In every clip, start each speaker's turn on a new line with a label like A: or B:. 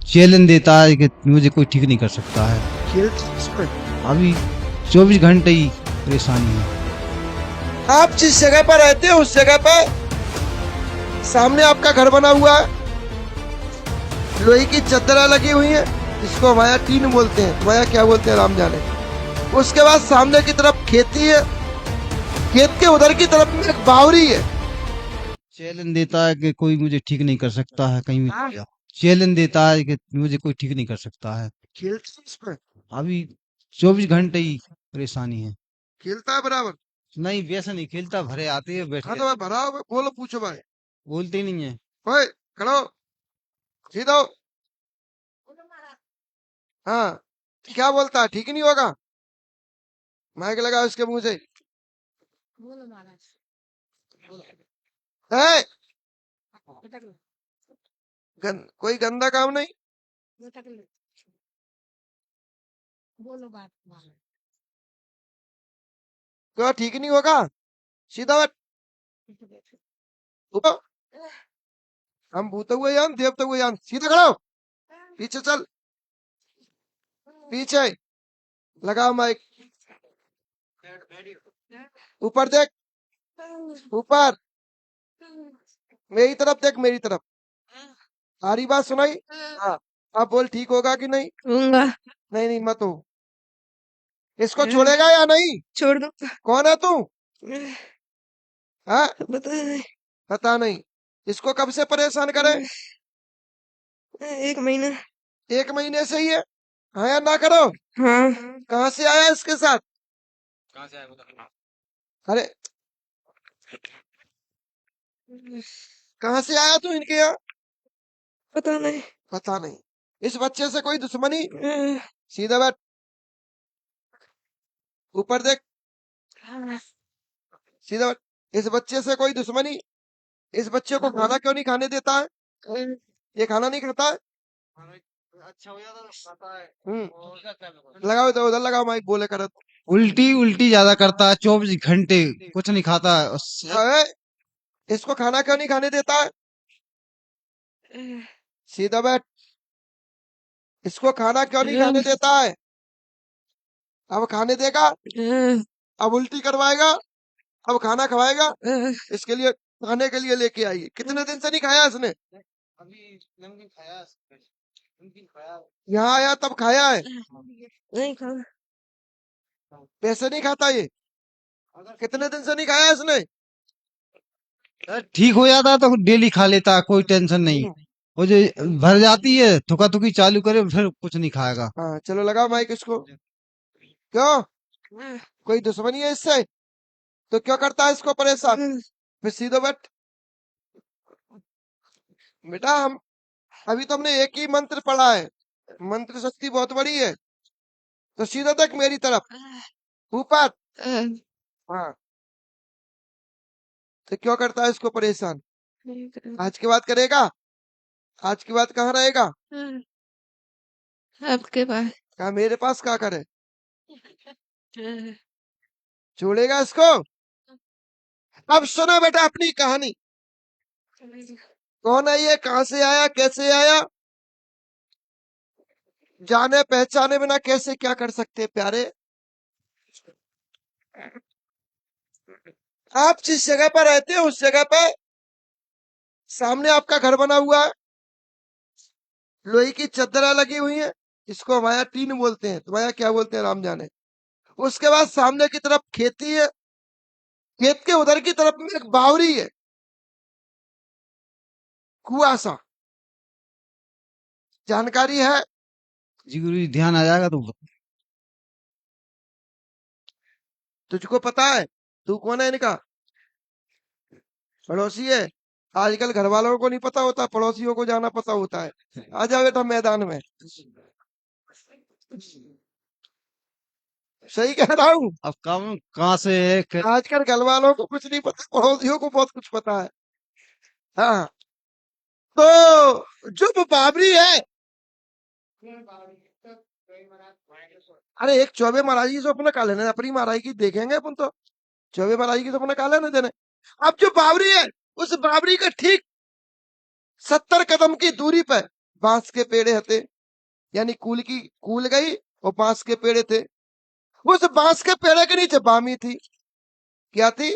A: Challenge देता है कि मुझे कोई ठीक नहीं कर सकता है।
B: खेल इस पर।
A: अभी 24 घंटे ही परेशानी है।
B: आप जिस जगह पर रहते हो उस जगह पर सामने आपका घर बना हुआ है, लोहे की चद्दरें लगी हुई हैं, जिसको हमारे टीन बोलते हैं, तुम्हारे क्या बोलते हैं राम जाने। उसके बाद सामने की तरफ खेती है, खेत के उधर की तरफ में एक बावरी है।
A: चैलेंज देता है कि कोई मुझे ठीक नहीं कर सकता है कहीं
B: हाँ।
A: भी। चैलेंज देता है कि मुझे कोई ठीक नहीं कर सकता है।
B: खेलते इस पर।
A: अभी 24 घंटे ही परेशानी है।
B: खेलता है बराबर।
A: नहीं वैसा नहीं खेलता, भरे आते हैं बैठ
B: हाँ
A: के
B: तो भाई भरा हो, बोलो पूछो भाई।
A: बोलते ही नहीं है।
B: ओए खड़ो, सीधा हो। हाँ, क्या बोलता है, ठीक नहीं होगा। माइक लगाओ इसके मुंह से। है कोई गंदा काम नहीं। क्यों ठीक नहीं होगा, सीधा बैठ। उठो। हम भूत हुए जान देवता हुए जान, सीधा खड़ो, पीछे चल, पीछे लगाओ माइक। ऊपर देख, ऊपर मेरी तरफ देख, मेरी तरफ। सारी बात सुनाई। हाँ, अब बोल ठीक होगा कि नहीं। नहीं नहीं मत हो। इसको छोड़ेगा या नहीं।
C: छोड़ दो।
B: कौन है तू। हाँ
C: बता नहीं।
B: पता नहीं। इसको कब से परेशान करे।
C: 1 महीना।
B: 1 महीने से ही है। हाँ या ना करो।
C: हाँ।
B: कहाँ से आया इसके साथ। अरे कहाँ से आया तू इनके यहाँ।
C: पता नहीं।
B: पता नहीं। इस बच्चे से कोई दुश्मनी। सीधा बैठ, ऊपर देख, सीधा बैठ। इस बच्चे से कोई दुश्मनी। इस बच्चे को खाना क्यों नहीं खाने देता है। ये खाना नहीं खाता है।
A: अच्छा हो जाता है।
B: लगाओ इधर, उधर लगाओ माइक, बोले कर।
A: उल्टी उल्टी ज्यादा करता है, 24 घंटे कुछ नहीं खाता है।
B: इसको खाना क्यों नहीं खाने देता है। सीधा बैठ। इसको खाना क्यों नहीं खाने देता है। अब खाने देगा, अब उल्टी करवाएगा, अब खाना खवाएगा। इसके लिए खाने के लिए लेके आइए। कितने दिन से नहीं खाया इसने।
A: अभी नमकीन खाया, नमकीन खाया।
B: यहाँ आया तब खाया है।
C: नहीं खाना।
B: पैसे नहीं खाता ये। कितने दिन से नहीं खाया इसने।
A: ठीक हो जाता तो डेली खा लेता, कोई टेंशन नहीं। वो जो भर जाती है थुका थुकी चालू करे फिर कुछ नहीं खाएगा।
B: हाँ चलो लगाओ माइक इसको। क्यों कोई दुश्मनी है इससे। तो क्यों करता है इसको परेशान। फिर सीधो बैठ। बेटा हम अभी तो हमने एक ही मंत्र पढ़ा है, मंत्र शक्ति बहुत बड़ी है। तो सीधा देख मेरी तरफ, ऊपर। हाँ, तो क्यों करता है इसको परेशान। आज के बाद करेगा। आज के बाद कहाँ रहेगा।
C: आपके पास।
B: कहा मेरे पास क्या करे। छोड़ेगा इसको। अब सुनो बेटा अपनी कहानी। कौन है ये, कहाँ से आया, कैसे आया। जाने पहचाने बिना कैसे क्या कर सकते प्यारे। आप जिस जगह पर रहते हो उस जगह पर सामने आपका घर बना हुआ है, लोहे की चद्दरें लगी हुई हैं, जिसको हमारे यहाँ टीन बोलते हैं, तुम्हारे यहाँ क्या बोलते हैं राम जाने। उसके बाद सामने की तरफ खेती है, खेत के उधर की तरफ में एक बावरी है, कुआसा। जानकारी है।
A: जी गुरु जी, ध्यान आ जाएगा तो
B: तुझको पता है तू कौन है इनका। पड़ोसी है। आजकल घर वालों को नहीं पता होता, पड़ोसियों को जाना पता होता है। आ जाओ बेटा मैदान में। सही कह रहा हूँ।
A: अब काम कहाँ से है
B: आजकल घर वालों को कुछ नहीं पता, पड़ोसियों को बहुत कुछ पता है। हाँ, तो जो बाबरी है, अरे एक चौबे महाराज की तो अपने का लेने, अपनी महाराज की देखेंगे अपन तो। चौबे महाराज की तो अपने का लेने देने। अब जो बाबरी है, उस बाबरी के ठीक 70 कदम की दूरी पर बांस के पेड़े हते, यानी कूल गई और बांस के पेड़े थे। उस बांस के पेड़े के नीचे बामी थी। क्या थी?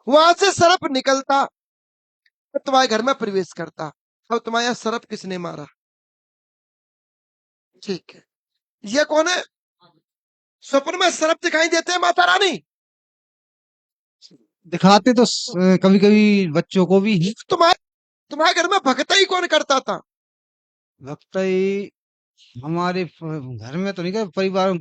B: वहां से सर्प निकलता और तुम्हारे घर में प्रवेश करता। अब तुम्हारे यहाँ सर्प किसने मारा? ठीक है, ये कौन है? स्वप्न में सर्प दिखाई देते हैं माता रानी?
A: दिखाते तो कभी कभी बच्चों को भी।
B: तुम्हारे घर में भक्ताई कौन करता था?
A: लगता है हमारे घर में तो नहीं कर, परिवार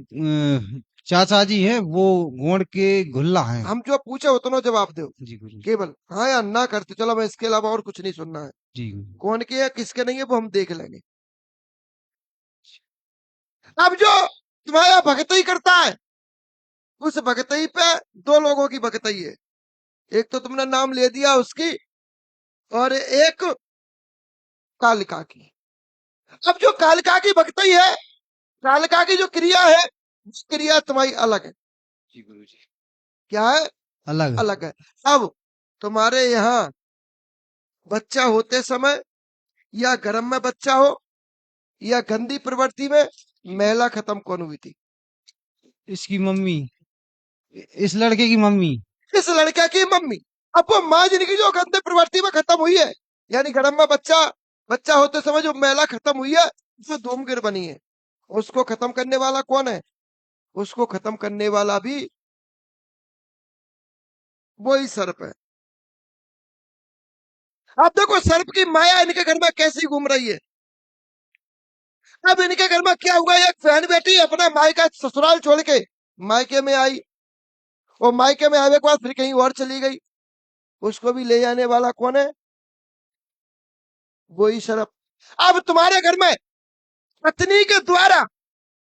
A: चाचा जी हैं, वो गोंड के गुल्ला हैं।
B: हम जो पूछे उतना जवाब दो,
A: जी गुरु जी।
B: केवल हाँ या ना करते चलो, मैं इसके अलावा और कुछ नहीं सुनना है।
A: जी गुरु जी।
B: कौन के है किसके नहीं है वो हम देख लेंगे। अब जो तुम्हारे यहाँ भक्ति करता है, उस भक्ति पे दो लोगों की भक्ति है। एक तो तुमने नाम ले दिया उसकी, और एक कालिका की। अब जो कालिका की भक्ति है, कालिका की जो क्रिया है, उस क्रिया तुम्हारी अलग है।
A: जी गुरु जी।
B: क्या है?
A: अलग है।
B: अलग है। अब तुम्हारे यहाँ बच्चा होते समय, या गर्भ में बच्चा हो, या गंदी प्रवृत्ति में महिला खत्म कौन हुई थी?
A: इसकी मम्मी, इस लड़के की मम्मी।
B: इस लड़के की मम्मी। अब वो माँ जिनकी जो गंदी प्रवृत्ति में खत्म हुई है, यानी गर्भ में बच्चा होते समय जो महिला खत्म हुई है, उसमें धूमगिर बनी है, उसको खत्म करने वाला कौन है? उसको खत्म करने वाला भी वही सर्प है। अब देखो सर्प की माया इनके घर में कैसी घूम रही है। अब इनके घर में क्या हुआ, एक बहन बेटी अपना मायका ससुराल छोड़ के मायके में आई, और मायके में आने के बाद फिर कहीं और चली गई। उसको भी ले जाने वाला कौन है? वही सर्प। अब तुम्हारे घर में पत्नी के द्वारा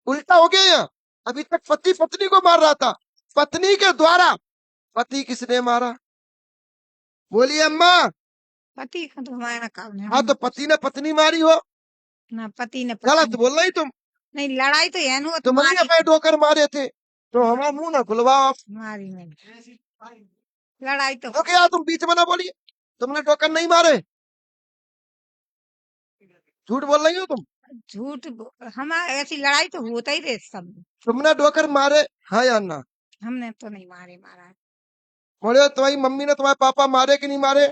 B: उल्टा हो गया यहाँ। अभी तक पति पत्नी को मार रहा था, पत्नी के द्वारा पति किसने मारा? बोलिए अम्मा।
C: पति का तो हमारा काम है।
B: हाँ तो पति ने पत्नी मारी हो,
C: ना पति ने
B: गलत बोल रही तुम।
C: नहीं, लड़ाई तो है ना,
B: तुम्हारी अपने डोकर मारे थे, तो हमारा मुंह ना खुलवाओ आप।
C: मारी नहीं, लड़ाई तो
B: तो क्या तुम बीच में ना बोलिए, तुमने डोकर नहीं मारे, झूठ बोल रही हो तुम।
C: झूठ हमारे ऐसी लड़ाई तो होता ही रहे सब।
B: तुमने डोकर मारे हाँ या ना?
C: हमने तो नहीं मारे, मारा है।
B: बोले तुम्हारी मम्मी ने तुम्हारे पापा मारे कि नहीं मारे?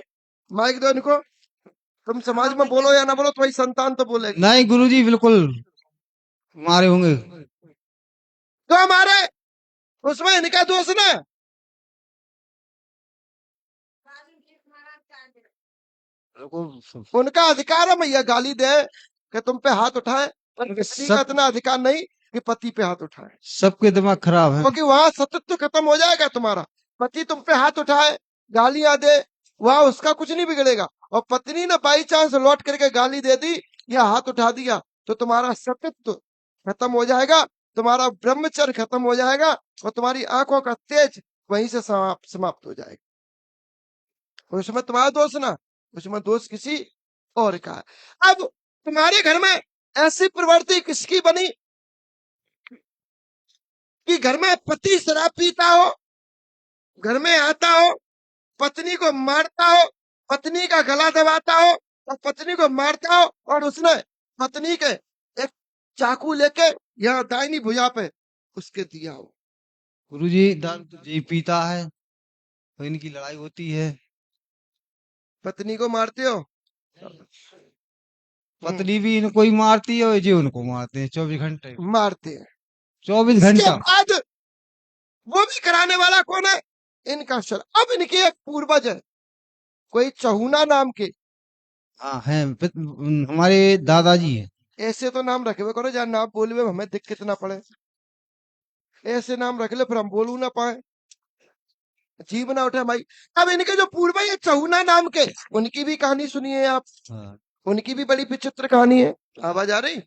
B: माइक दो इनको। तुम समाज में बोलो या ना बोलो, तुम्हारी संतान तो बोलेगी।
A: नहीं गुरु जी, बिल्कुल मारे होंगे।
B: तो हमारे उसमें इनका दोष ना। उनका अधिकार है मैया गाली दे कि तुम पे हाथ उठाए, पर पत्नी का इतना अधिकार नहीं कि पति पे हाथ उठाए।
A: सबके दिमाग खराब है।
B: क्योंकि वहां सतत्व खत्म हो जाएगा तुम्हारा। पति तुम पे हाथ उठाए, गालियां दे, वहां उसका कुछ नहीं बिगड़ेगा। और पत्नी ने बाई चांस लौट करके गाली दे दी या हाथ उठा दिया, तो तुम्हारा सतत्व खत्म हो जाएगा, तुम्हारा ब्रह्मचर्य खत्म हो जाएगा, और तुम्हारी आंखों का तेज वहीं से समाप्त हो जाएगा। उसमें तुम्हारा दोष ना, उसमें दोष किसी और का है। अब तुम्हारे घर में ऐसी प्रवृत्ति किसकी बनी कि घर में पति शराब पीता हो, घर में आता हो, पत्नी को मारता हो, पत्नी का गला दबाता हो और पत्नी को मारता हो, और उसने पत्नी के एक चाकू लेके यहाँ दाहिनी भुजा पे उसके दिया हो।
A: गुरु जी दारू तो जी पीता है, तो इनकी लड़ाई होती है।
B: पत्नी को मारते हो?
A: पत्नी भी इनको ही मारती है और ये उनको मारते हैं 24 घंटे।
B: मारते हैं।
A: 24
B: इसके
A: घंटा।
B: बाद वो भी कराने वाला कौन है? इनका शर। अब इनके एक पूर्वज है, कोई चहुना नाम के।
A: हाँ है, हमारे दादाजी है।
B: ऐसे तो नाम रखे हुए करो जहाँ नाम बोलवे हमें दिक्कत ना पड़े। ऐसे नाम रख ले फिर हम बोलू ना पाए, जीव ना उठे भाई। अब इनके जो पूर्वज है चहुना नाम के, उनकी भी कहानी सुनिए आप।
A: हाँ।
B: उनकी भी बड़ी विचित्र कहानी है। आवाज आ रही?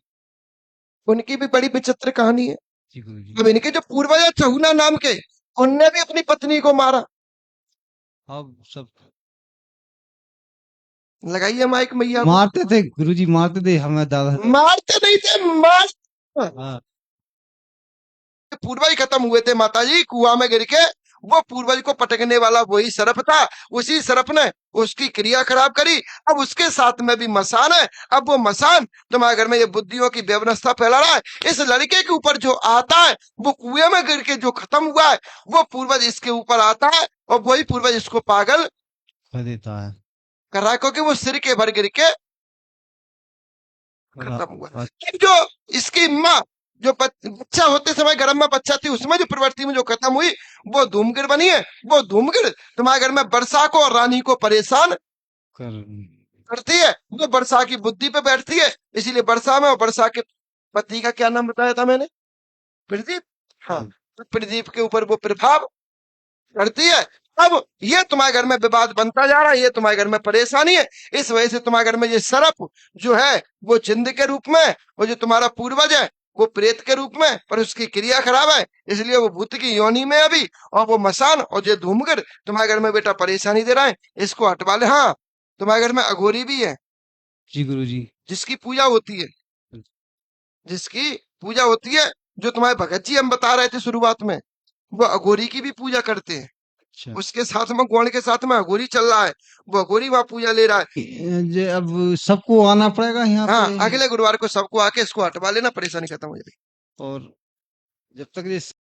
B: उनकी भी बड़ी विचित्र कहानी है।
A: जी गुरु जी।
B: अब इनके जो पूर्वज है चहुना नाम के, उनने भी अपनी पत्नी को मारा।
A: अब सब
B: लगाइए माइक मैया।
A: मारते थे गुरु जी, मारते थे हमें दादा।
B: मारते नहीं थे,
A: हाँ।
B: पूर्वज खत्म हुए थे माता जी कुआं में गिर के, वो पूर्वज को पटकने वाला वही सर्प था। उसी सर्प ने उसकी क्रिया खराब करी। अब उसके साथ में भी मसान है। अब वो मसान तुम्हारे घर में ये बुद्धियों की व्यवस्था फैला रहा है। इस लड़के के ऊपर जो आता है वो कुएं में गिर के जो खत्म हुआ है, वो पूर्वज इसके ऊपर आता है और वही पूर्वज इसको पागल
A: कर देता है।
B: कर रहा है, क्योंकि वो सिर के भर गिर के
A: और
B: खत्म हुआ।
A: आ-
B: अब जो इसकी माँ, जो बच्चा होते समय गर्भ में बच्चा थी, उसमें जो प्रवृत्ति में जो खत्म हुई, वो धूमगिर बनी है। वो धूमगिर तुम्हारे घर में वर्षा को और रानी को परेशान
A: कर
B: करती है। वो वर्षा की बुद्धि पे बैठती है। इसीलिए वर्षा में, और वर्षा के पति का क्या नाम बताया था मैंने? प्रदीप। हाँ, तो प्रदीप के ऊपर वो प्रभाव करती है। अब ये तुम्हारे घर में विवाद बनता जा रहा है, ये तुम्हारे घर में परेशानी है। इस वजह से तुम्हारे घर में ये सर्प जो है वो जिंद के रूप में, और जो तुम्हारा पूर्वज है वो प्रेत के रूप में, पर उसकी क्रिया खराब है, इसलिए वो भूत की योनि में अभी। और वो मसान और ये धूमगिर तुम्हारे घर में बेटा परेशानी दे रहा है, इसको हटवा ले। हाँ, तुम्हारे घर में अघोरी भी है,
A: जी गुरु जी।
B: जिसकी पूजा होती है, जिसकी पूजा होती है। जो तुम्हारे भगत जी हम बता रहे थे शुरुआत में, वो अघोरी की भी पूजा करते हैं।
A: अच्छा,
B: उसके साथ में गौण के साथ में अघोरी चल रहा है, वो अघोरी वहां पूजा ले रहा है।
A: जे अब सबको आना पड़ेगा यहाँ
B: हाँ,
A: पे,
B: अगले गुरुवार को सबको आके इसको हटवा लेना, परेशानी खत्म हो जाएगी।
A: और जब तक ये